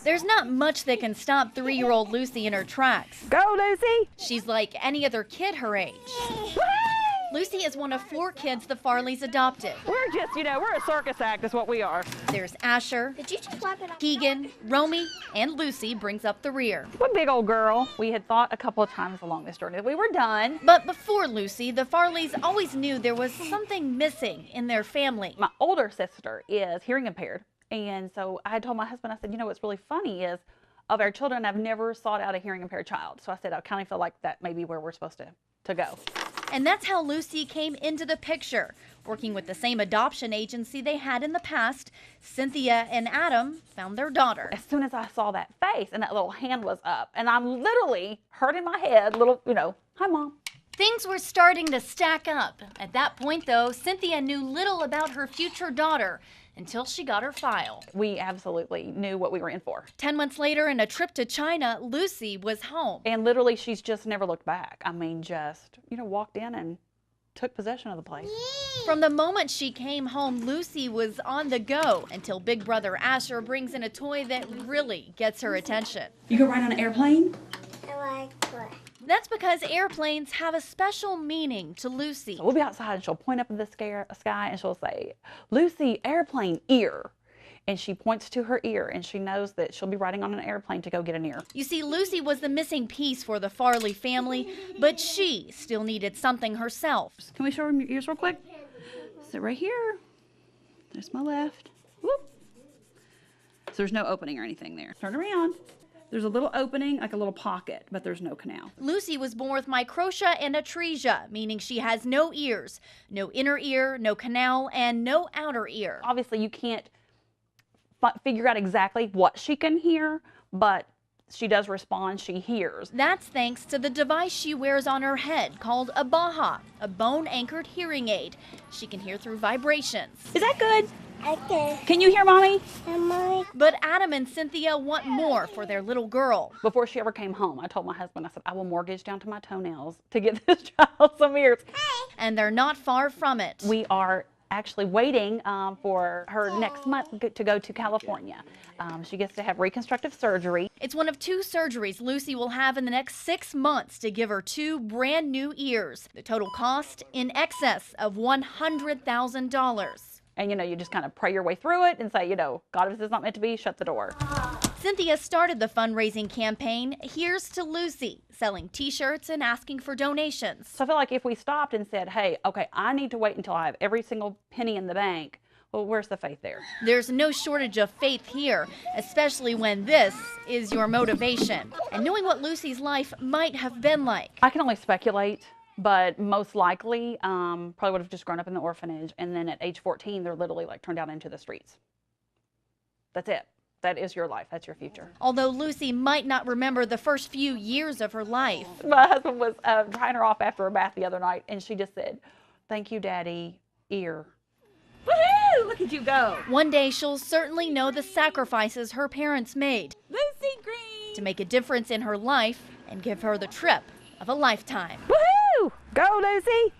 There's not much that can stop 3-year-old Lucy in her tracks. Go, Lucy! She's like any other kid her age. Lucy is one of 4 kids the Farleys adopted. We're just, we're a circus act is what we are. There's Asher, Did you just wipe it off? Keegan, Romy, and Lucy brings up the rear. What big old girl. We had thought a couple of times along this journey that we were done. But before Lucy, the Farleys always knew there was something missing in their family. My older sister is hearing impaired. And so I told my husband, I said, what's really funny is of our children, I've never sought out a hearing impaired child. So I said, I kind of feel like that may be where we're supposed to go. And that's how Lucy came into the picture. Working with the same adoption agency they had in the past, Cynthia and Adam found their daughter. As soon as I saw that face and that little hand was up, and I'm literally heard in my head, hi, Mom. Things were starting to stack up. At that point, though, Cynthia knew little about her future daughter until she got her file. We absolutely knew what we were in for. 10 months later, in a trip to China, Lucy was home. And literally, she's just never looked back. I mean, just, walked in and took possession of the place. From the moment she came home, Lucy was on the go until big brother Asher brings in a toy that really gets her attention. You go ride on an airplane? I like what? That's because airplanes have a special meaning to Lucy. So we'll be outside and she'll point up in the sky and she'll say, Lucy, airplane, ear. And she points to her ear and she knows that she'll be riding on an airplane to go get an ear. You see, Lucy was the missing piece for the Farley family, but she still needed something herself. Can we show her your ears real quick? So right here, there's my left. Whoop. So there's no opening or anything there. Turn around. There's a little opening, like a little pocket, but there's no canal. Lucy was born with Microtia and Artresia, meaning she has no ears, no inner ear, no canal, and no outer ear. Obviously, you can't figure out exactly what she can hear, but she does respond, she hears. That's thanks to the device she wears on her head called a Baha, a bone-anchored hearing aid. She can hear through vibrations. Is that good? Okay. Can you hear Mommy? But Adam and Cynthia want more for their little girl. Before she ever came home, I told my husband, I said, I will mortgage down to my toenails to get this child some ears. And they're not far from it. We are actually waiting for her next month to go to California. She gets to have reconstructive surgery. It's one of 2 surgeries Lucy will have in the next 6 months to give her 2 brand new ears. The total cost in excess of $100,000. And, you just kind of pray your way through it and say, God, if this is not meant to be, shut the door. Cynthia started the fundraising campaign, Here's to Lucy, selling t-shirts and asking for donations. So I feel like if we stopped and said, hey, okay, I need to wait until I have every single penny in the bank, well, where's the faith there? There's no shortage of faith here, especially when this is your motivation. And knowing what Lucy's life might have been like. I can only speculate. But most likely, probably would have just grown up in the orphanage. And then at age 14, they're literally turned out into the streets. That's it. That is your life. That's your future. Although Lucy might not remember the first few years of her life. My husband was drying her off after a bath the other night. And she just said, thank you, Daddy, ear. Woohoo! Look at you go. One day, she'll certainly know the sacrifices her parents made. Lucy Green. To make a difference in her life and give her the trip of a lifetime. Woohoo! Go, Lucy!